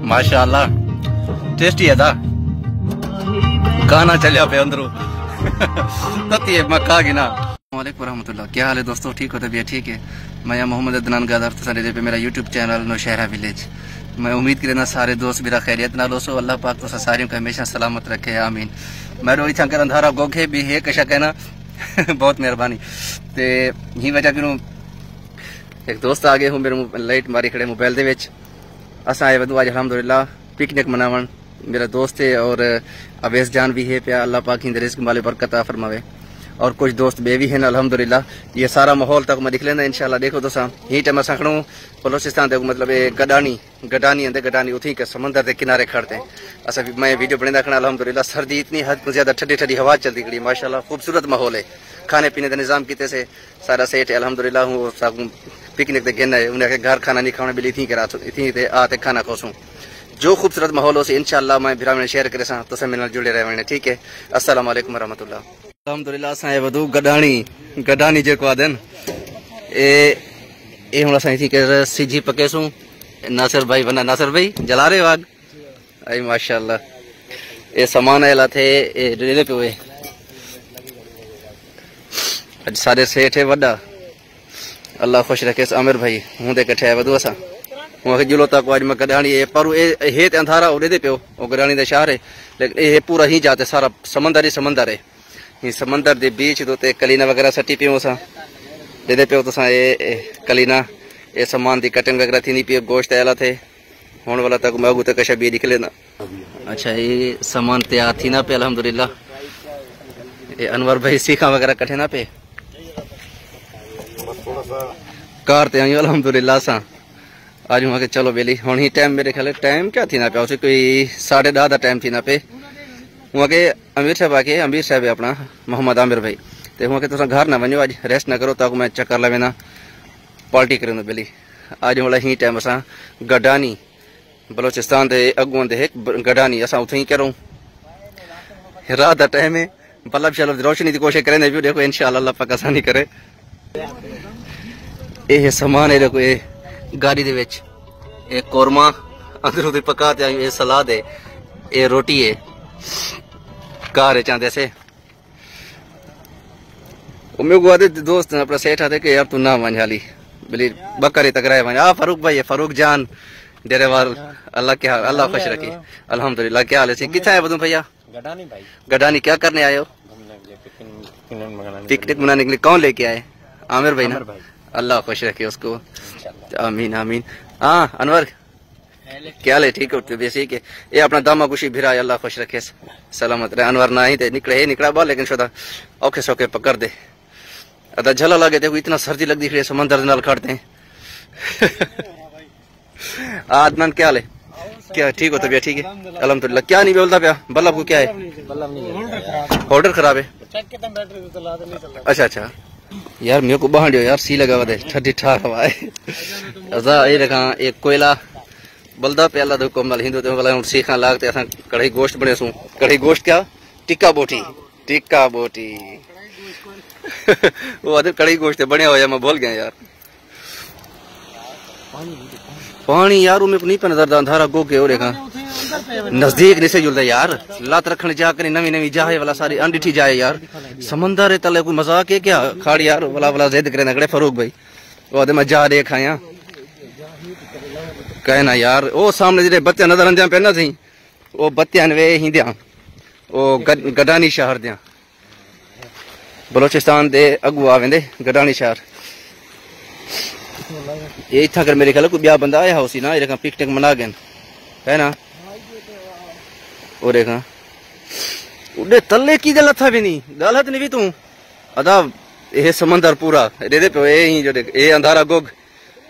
माशाअल्लाह टेस्टी है दा गाना चलिया पे अंदरों तती मक्का की ना। वालेकुम रहमतुल्लाह, क्या हाल है दोस्तों, ठीक हो? तबीयत ठीक है? मैं मोहम्मद अदनान गादर तसारे पे मेरा यूट्यूब चैनल नौशहरा विलेज। मैं उम्मीद करना सारे दोस्त मेरा खैरियत ना लोसो, अल्लाह पाक तो सारियों को हमेशा सलामत रखे, आमीन। मैं रोई था कर अंधारा गोखे भी है कशा कहना बहुत मेहरबानी। तो यही वजह करूँ एक दोस्त आ गए हूँ मेरे लाइट मारी खड़े मोबाइल दे विच। असा आए वधु आज अल्हम्दुलिल्लाह पिकनिक मनावन। मेरा दोस्त है और अवैस जान भी है प्या, अल्लाह पाक हिंद रिज़्क़ माले बरकत अता फरमावे। और कुछ दोस्त बेबी हैं अल्हम्दुलिल्लाह। ये सारा माहौल तक मैं दिख लेना इंशाल्लाह। देखो दोसा यही टाइम असा खड़ो बलोचिस्तान तक मतलब गडानी उठी के समंदर के किनारे खड़ते हैं। असा मैं वीडियो बना खड़ा अल्हम्दुलिल्लाह। सर्दी इतनी हद से ज्यादा ठंडी ठंडी हवा चलती खड़ी माशाल्लाह, खूबसूरत माहौल है। खाने पीने का निजाम किते से सारा सेट है अल्हम्दुलिल्लाह। हूँ पिकनिक ते गिन है उन्हें घर खाना नहीं खाने बिली थी करा इतनी आते खाना खोसूँ। जो खूबसूरत माहौल हो से इंशाल्लाह मैं फिर में शेयर करे सा तो सब मेरे जुड़े रहे। ठीक है, अस्सलाम वालेकुम वरहमतुल्लाह। अल्हम्दुलिल्लाह असां वधू गडानी जेको आदन ए हुन असां थी कर सिजी पकेसूं। नासिर भाई बना नासिर भाई जला रहे हो आग आई माशाल्लाह। ए सामान आयला थे ए रेले पे हुए अज सारे सेठ है वड्डा, अल्लाह खुश रखे। आमिर भाई हूं दे कठे वधू असां वहां जुलो तक आज मैं गडानी ए पर ए ते अंधारा उड़े दे पियो ओ गडानी दे शहर है, लेकिन ए पूरा ही जाते सारा समंदर है। ये समंदर दे बीच दो ते कलीना वगैरह सटी पियो असां दे पियो तो ए कलीना ए सामान दी कटिंग वगैरह थी नहीं पियो। गोश्त आला थे होने वाला तक मैं तो कशा भी निकले ना। अच्छा ये सामान तैयार थी ना पे अल्हम्दुलिल्लाह। ये अनवर भाई सीखा वगैरह कटे ना पे कार ते आयो अल्हम्दुलिल्लाह असां आज वहां के चलो बेली हुन ही टाइम मेरे ख्याल टाइम क्या थी ना पे उसे कोई 10:30 का टाइम थी ना पे। वहाँ के अमीर साहब है अपना मोहम्मद आमिर भाई। तो वहाँ के तुम घर ना वनो, आज रेस्ट ना करो ताकि मैं चक्कर ला वेना पार्टी करें बेली। आज वाला ही टाइम असा गडानी बलोचिस्तान के अगुआ दे गडानी असा उथे ही करूँ। रात का टाइम है बल्ब शलब रोशनी की कोशिश करें भी देखो इंशाल्लाह अल्लाह पाक आसानी करे। ये सामान है देखो ये गाड़ी दे विच एक कोरमा अंदरों दी पकाते आयो, ये सलाद है, ये रोटी है कार चाहते से मेरे को आते दोस्त अपना सेठ आते कि यार तू ना वन हाली बोली बकरे तकराए वन। फारूक भाई है, फारूक जान डेरेवाल, अल्लाह क्या अल्लाह खुश रखे अल्हम्दुलिल्लाह। क्या हाल है कितना है बदू भैया? गडानी भाई गडानी क्या करने आए हो? पिकनिक मनाने के लिए। कौन लेके आए? आमिर भाई ना, अल्लाह खुश रखे उसको, आमीन आमीन। हाँ अनवर क्या ले ठीक है बेसिक है ये अपना दामा खुशी भिरा अल्लाह खुश रखे सलामत रहे। अनवर ना ही निकला बाल लेकिन शुदा औखे सौखे पकड़ दे अदा झला लगे थे इतना सर्दी लगती है समंदर नाल खड़ते हैं। आदमन क्या ले क्या ठीक हो तबियत ठीक है अल्हम्दुलिल्लाह। क्या नहीं बोलता पाया बल्लब को क्या है? होल्डर खराब है। अच्छा यार मेरे को बहान यार सी लगा हुआ ठंडी ठार हवा है। ये देखा एक कोयला बलदा पे अल्लाह हुक्म नाल हिंदू ते वाला सीखा लागते असा कढ़ाई गोश्त बने सू। कढ़ाई गोश्त क्या टिक्का बोटी वो अदर कढ़ाई गोश्त बने होया मैं भूल गया यार। पानी यार मेरे को नहीं पे नजर अंधारा गो के हो रेखा नजदीक नहीं से जुलता यार। लात रखने जाकर नवी जाए वाला सारी अंडिठी जाए यार। समंदर है तले कोई मजाक है क्या? खाड़ यार वाला जिद करे नगड़े फारूक भाई वो आदे मैं जा देखा यहाँ कहना यार ओ सामने जेडे बत्तियां नजर आंदियां पे ना थी वो बत्तियां वे ही दियां ओ गडानी शहर दियां बलोचिस्तान दे अगू आवेंदे गडानी शहर। ये इतना कर मेरे ख्याल कोई ब्याह बंदा आया उसी ना ये पिकनिक मना गए है ना। और देखा उडे तले की गल था भी नहीं गलत नहीं भी तू अदा ये समंदर पूरा दे पे ही जो ये अंधारा गोग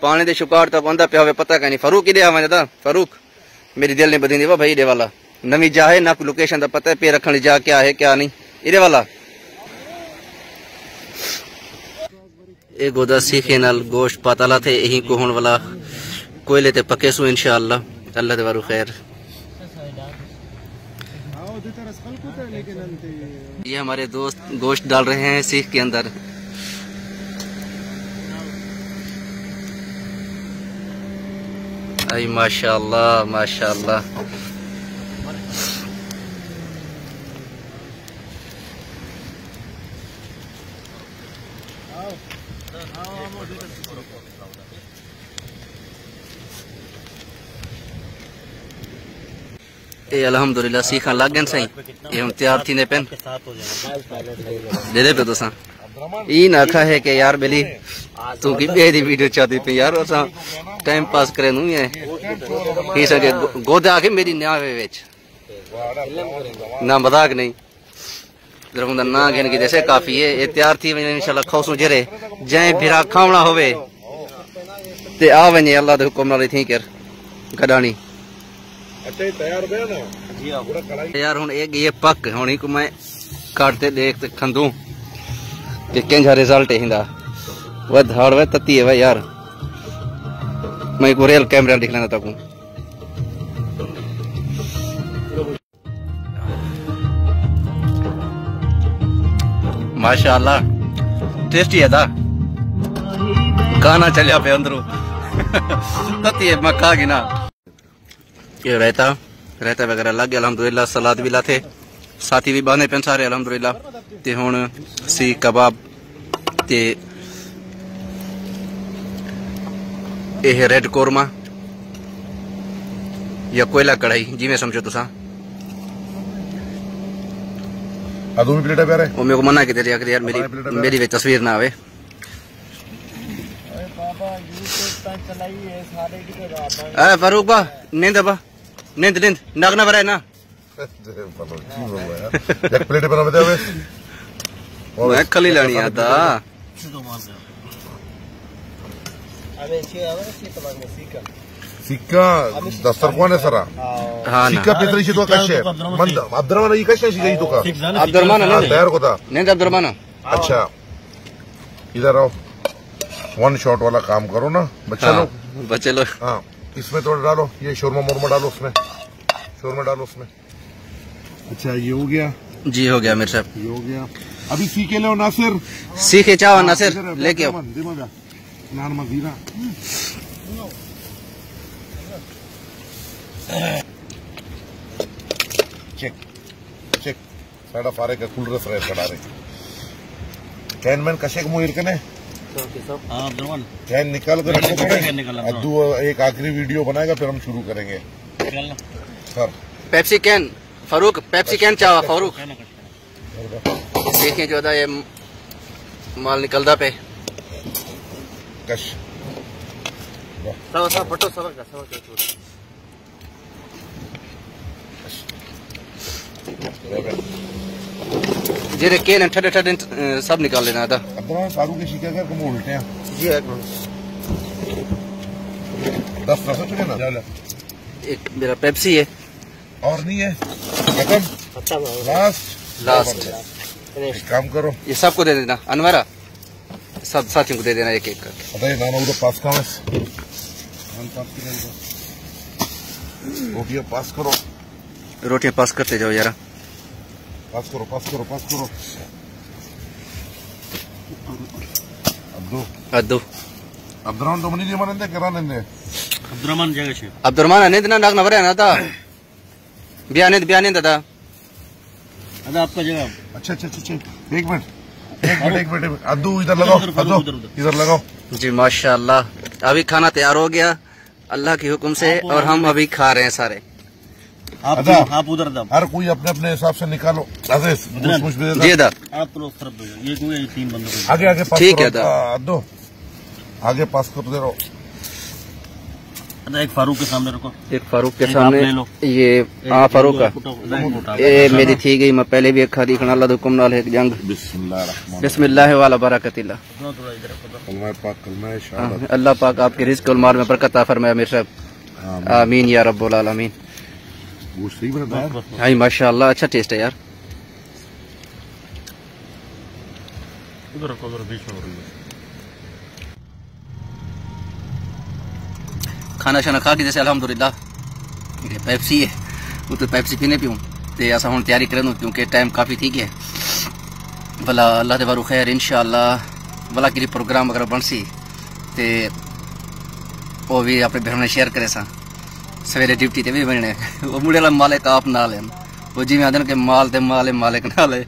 पानी दे शुकार तक आंदा पे पता कहीं नहीं। फारूक इधे आवा जाता फारूक मेरी दिल ने बदी भाई इधे वाला नवी जा है ना कोई लोकेशन का पता है पे रखने जा क्या है क्या नहीं इधे वाला। एक गोदा सीखे नाल गोश्त पाताला थे यही को होने वाला कोयले ते पके सु इंशाअल्लाह अल्लाह दे वारू खैर। ये हमारे दोस्त गोश्त डाल रहे हैं सीख के अंदर। आई माशाअल्लाह माशाअल्लाह। ये अल्हम्दुलिल्लाह सीखा लग गए सही। ये हम तैयार थी ने पेन दे दे पे तुसा ई ना आखा है कि यार बेली तू की बेदी वीडियो चाहती पे यार असा टाइम पास करे नु है ही सके गोदा आके मेरी न्यावे विच ना मजाक नहीं जरा ना कहने की जैसे काफी है। ये तैयार थी इंशाल्लाह खौसू जरे जय फिरा खावना होवे ते आ वने अल्लाह दे हुक्म नाल थी कर गडानी यार हुन एक ये पक हुन को मैं काटते देख ते खंदू कि केंजा रिजल्ट हिंदा वह धाड़ वे तती है भाई यार। मैं एक रियल कैमरा दिखलाना ताकू माशाअल्लाह टेस्टी है दा गाना चलिया पे अंदरू तती है मक्का की ना। ये रहता वगैरह लग गया अल्हम्दुलिल्लाह। सलाद भी लाते साथी भी बांधे पेन सारे अल्हम्दुलिल्लाह। ते हुन सी कबाब ते यह रेड कोरमा या कोयला कढ़ाई जिवें समझो तुसा। प्लेट है वो मेरे को मना की दे यार मेरी भी तस्वीर ना आवे। फारूक बा नींद बा नींद नागना भरा है ना एक प्लेट बना बता मैं खली लानी आता सिक्का दस्तरखान है सरा हाँ सिक्का पेतरी से तो कशे मंद अब्दुर्रहमान ये कशे सी गई तो का अब्दुर्रहमान हां तैयार को था नहीं अब्दुर्रहमान। अच्छा इधर आओ वन शॉट वाला काम करो ना बच्चे लोग हाँ इसमें थोड़ा डालो ये शोरमा मोरमा डालो उसमें शोरमा डालो उसमें। अच्छा ये हो गया जी हो गया मेरे साहब ये हो गया। अभी सीखे लो नासिर सीखे चाहो नासिर लेके आओ नान मदीना चेक चेक साड़ा फारे का कुल रस रहे चढ़ा रहे कैन मैन कशे को मुहिर कने कैन निकाल कर रखो अद्दू एक आखिरी वीडियो बनाएगा फिर हम शुरू करेंगे sir. Pepsi can Farooq Pepsi can चाहो फारूक देखें जो ये माल निकलता पे कश फटो जेरे केन ठंडे ठंडे सब निकाल लेना था। अब फारूक के शिका कर कम उल्टे हैं जी 10 चुके ना एक मेरा पेप्सी है और नहीं है खत्म लास्ट एक काम करो ये सबको दे देना अनवरा सब साथियों को दे देना एक एक करके। अरे नाना उधर पास का रोटियां पास करो रोटियां पास करते जाओ यार पास करो अद्दू अब्दुर्रहमान तो मनी नहीं मानते कराने अब्दुर्रहमान ने ना नागना भरा ना था बयाने दादा आपका जवाब। अच्छा एक मिनट अद्दू इधर लगाओ इधर लगाओ जी माशाअल्लाह। अभी खाना तैयार हो गया अल्लाह के हुक्म से और हम अभी खा रहे हैं सारे। आप उधर दम हर कोई अपने अपने हिसाब से निकालो जी दा आप लोग तरफ ये 3 बंदे आगे पास ठीक है अद्दू आगे पास कर दे रहो। एक फारूक के सामने रखो एक फारूक के सामने ये फारूक का ये मेरी थी गई मैं पहले भी एक खादी खाना अल्लाह हुक्म नाल एक जंग बिस्मिल्लाह वाला बरकतिल्लाह अल्लाह पाक आपके रिज़्क़ और माल में बरकत अता फरमाए मेरे साहब आमीन या रब्बुल आलमीन। हां माशाअल्लाह अच्छा टेस्ट है यार। उधर रखो उधर बीच में खाना शाना खा के जैसे अल्हम्दुलिल्लाह पेप्सी है वो तो पेप्सी पीने पीऊँ तो ऐसा हम तैयारी करें क्योंकि टाइम काफ़ी थी है भला अल्लाह दे बारू खैर इंशाअल्लाह भला कि प्रोग्राम अगर बन सी ते वो भी अपने भैन ने शेयर करे सा सवेरे डिप्टी ते भी बनने वो मुड़े वाला मालिक आप ना लेन वो जिम्मे आदन के माल ते माले मालिक ना ले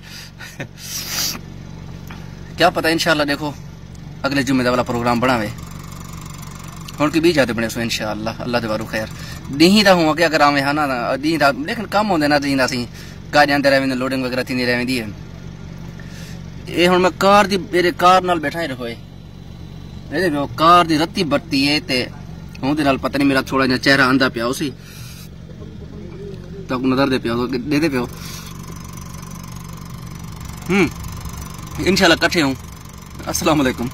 क्या पता इंशाल्लाह देखो अगले जुम्मे वाला प्रोग्राम बनावे हुण की भी जाते बने सो इंशाल्लाह अल्लाह दे बारू खैर दी दा हुआ कि अगर आवे है ना दी दा लेकिन कम होंदे ना दी दा सी गाड़ियां अंदर रहे लोडिंग वगैरह थी रहंदी है ये हुण मैं कार दी मेरे कार नाल बैठा ही रहोए ए देखो कार दी रत्ती बत्ती है ते हुण दे नाल पता नहीं मेरा थोड़ा जिहा चेहरा आंदा पिया उसी तक नजर दे पिया दे पियो इंशाल्लाह कट्ठे हूं अस्सलाम वालेकुम।